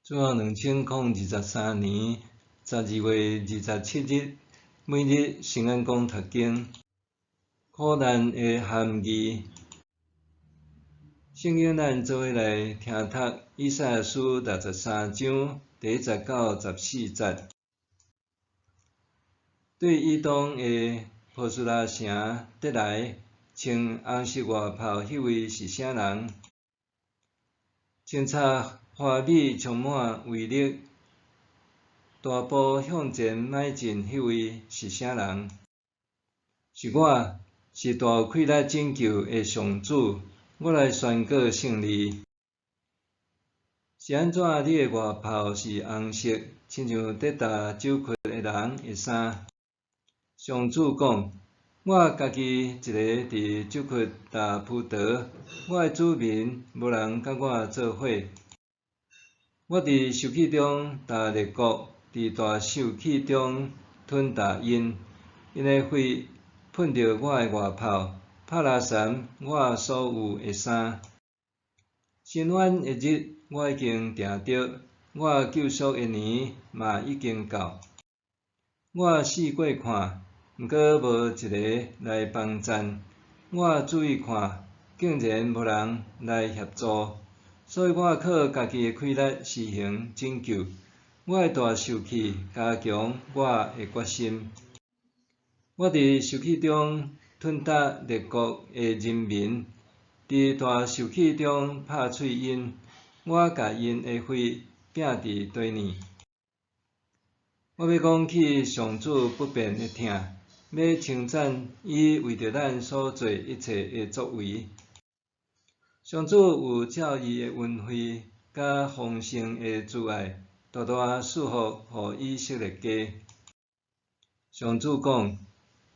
主后2023年12月27日，每日圣安宫读经，苦难的含义。圣经咱做伙来听读以赛亚书63章第19、14节。对以东的波斯拉城得来，穿红色外袍迄位是啥人？穿插华美充满威力，大步向前迈进迄位是啥人？是我，是大快乐拯救的上主，我来宣告胜利。是安怎？你的外袍是红色，亲像得大酒屈的人的衫。上主讲：我家己一个伫酒屈踏葡萄，我的子民无人甲我做伙。我伫受气中踏列国，伫大受气中吞踏因。因的血喷着我的外袍，拍拉散我所有的衫。伸冤的日我已经定着，我救赎的年嘛已经到。我试过看，毋过无一个来帮赞。我注意看，竟然无人来协助。所以我靠家己的快乐施行拯救，我的大受气加强我的决心。我伫受气中吞踏列国的人民，伫大受气中拍碎因。我甲因的血拼伫地面。我要讲起上主不变的疼，要称赞伊为着咱所做一切的作为。上主有照伊的恩惠甲丰盛的慈爱，大大赐福予以色列家。上主讲：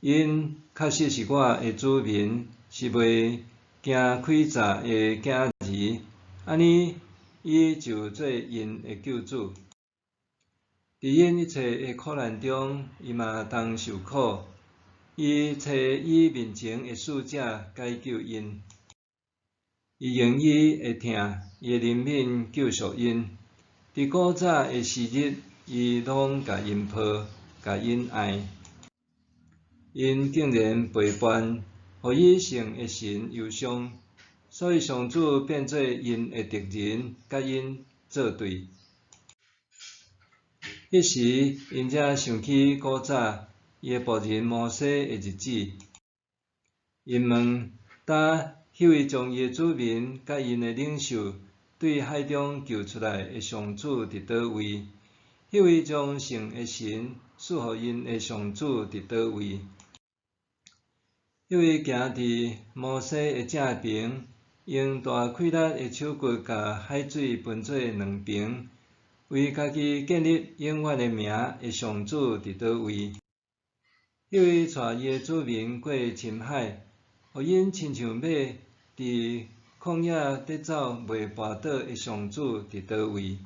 因确实是我的子民，是袂惊诡诈的囝儿。安尼，伊就做因的救主。伫因一切的苦难中，伊嘛当受苦。伊找伊面前的使者解救因。伊用伊的疼，伊的怜悯救赎因。伫古早的时日，伊拢甲因抱，甲因爱。因竟然背叛，互伊成的神忧伤，所以上主变做因的敌人，甲因作对。迄时，因才想起古早伊的仆人摩西的日子。因问：呾迄位将伊的子民甲因的领袖对海中救出来的上主伫倒位？迄位将圣的神赐予因的上主伫倒位？迄位行伫摩西的正边，用大快乐的手骨甲海水分做两边，为家己建立永远的名的上主伫倒位？迄位带伊的子民过深海，互因亲像马伫旷野得走袂绊倒的上主伫倒位？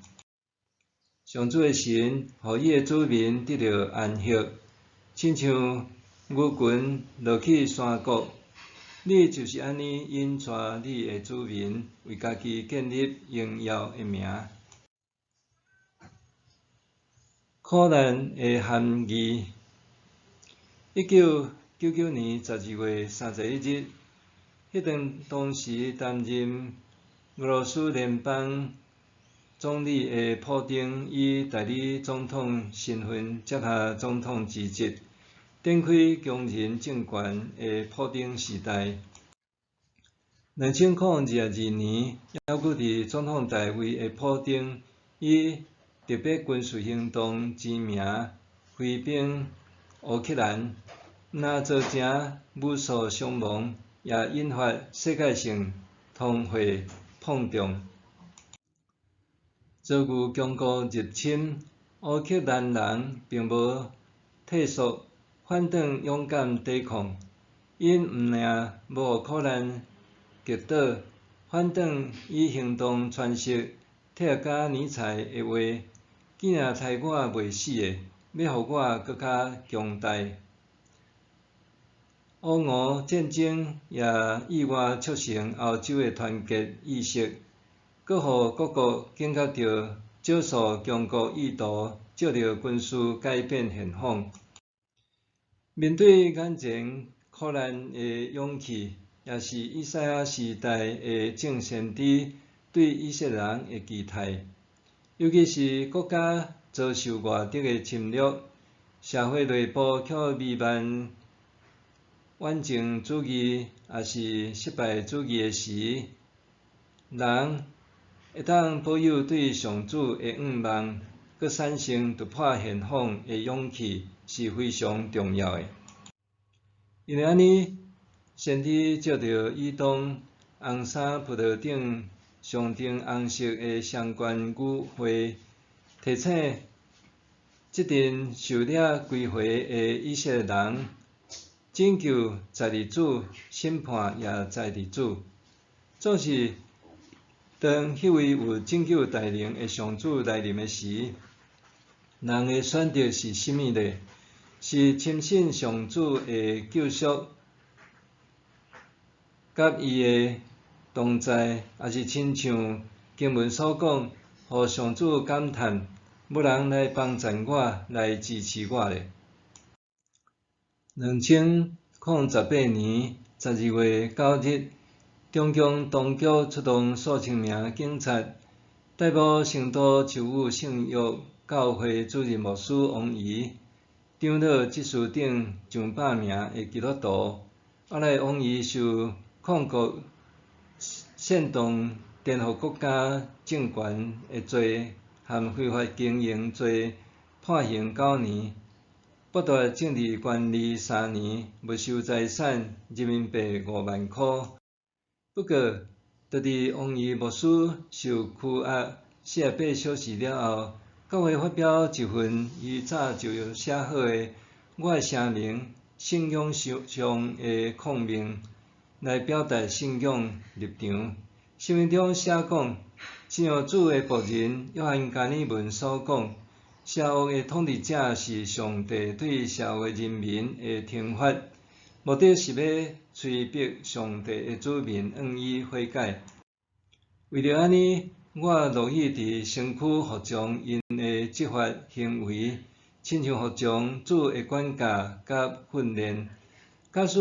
上主的神互伊的子民得到安息，亲像牛群落去山谷。你就是安尼引带你的子民，为家己建立荣耀的名。苦难的含义。1999年12月31日，当时担任俄罗斯联邦总理的普丁以代理总统身份接下总统职责，展开强人政权的普丁时代。2022年，还佫伫总统大位的普丁以特别军事行动知名，挥兵乌克兰，若造成无数伤亡，也引发世界性通货膨胀。遭遇强国入侵，乌克兰人并无退缩，反倒勇敢抵抗。因毋仅无互苦难击倒，反倒以行动诠释铁甲尼采的话：既然杀我袂死的，要互我搁较强大。乌俄战争也意外促成欧洲的团结意识，搁互各国感觉到少数强国意图借着军事改变现况。面对眼前苦难的勇气，也是以赛亚时代的众先知对以色列人的期待。尤其是国家遭受外敌的侵略，社会内部却弥漫完整主义也是失败主义的时，人会当保有对上主的仰望，佮产生突破现况的勇气，是非常重要的。因为安尼，先知借着以东红衫葡萄顶象征红色的双关语汇，提醒这阵受掠归回的以色列人，拯救在日主，审判也在日主。总是当迄位有拯救大能的上主来临的时，人的选择是甚物呢？是深信上主的救赎，甲伊的同在，也是亲像经文所讲，互上主感叹，无人来帮助我，来支持我咧。2018年12月9日，中共当局出动数千名警察，逮捕圣都秋雨圣约教会主任牧师王怡，张罗集市顶上百名的基督徒。后来王怡受控告煽动颠覆国家政权的罪，含非法经营罪，判刑9年，剥夺政治权利3年，没收财产人民币5万块。不过，就伫王怡牧师受拘押48小时了后，教会发表一份伊早就写好的我的声明信仰上的抗命，来表达信仰立场。声明中写讲，亲像主的仆人约翰加尔文所讲，邪恶的统治者是上帝对社会人民的惩罚，目的是要催逼上帝的子民愿意悔改。为着安尼，我乐意伫身躯服从因的执法行为，亲像服从主的管教甲训练。假使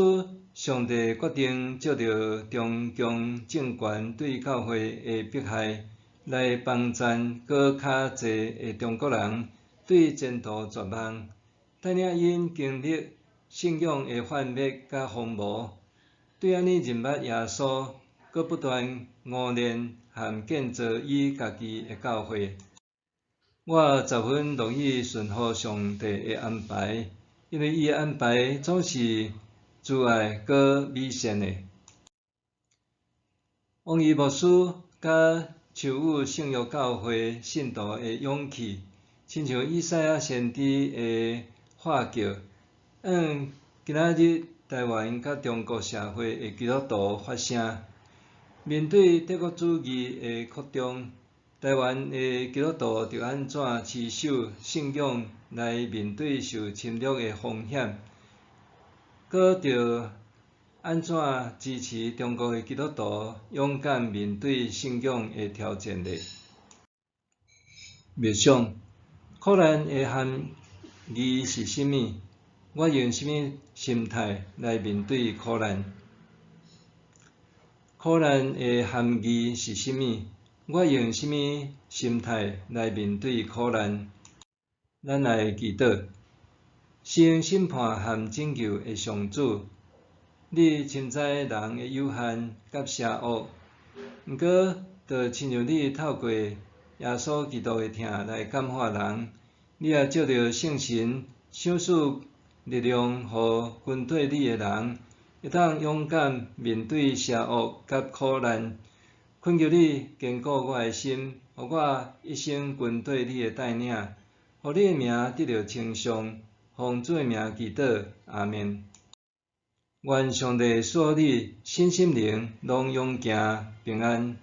上帝决定借着中共政权对教会的迫害，来帮赞搁较侪的中国人对前途绝望，带领因经历信仰的幻灭甲荒芜，对安尼认捌耶稣，搁不断熬练和建造伊家己的教会，我十分乐意顺服上帝的安排，因为伊的安排总是慈爱搁美善的。王怡牧师甲秋雨圣约教会信徒的勇气，亲像以赛亚先知的喊叫，今仔日台湾甲中国社会的基督徒发声。面对帝国主义的扩张，台湾的基督徒着安怎持守信仰来面对受侵略的风险？搁着安怎支持中国的基督徒勇敢面对信仰的挑战呢？默想，苦难的含义是甚物？我用甚物心态来面对苦难？苦难的含义是甚物？我用甚物心态来面对苦难？咱来祈祷，施审判和拯救的上主，你深知人的有限甲邪恶，毋过，就亲像你透过耶稣基督的疼来感化人，你也借着圣神赏赐力量，互跟对你的人，会当勇敢面对邪恶甲苦难。恳求你坚固我的心，互我一生跟对你的带领，互你的名得到称颂，奉主的名祈祷，阿们。愿上帝赐你身心灵拢勇行平安。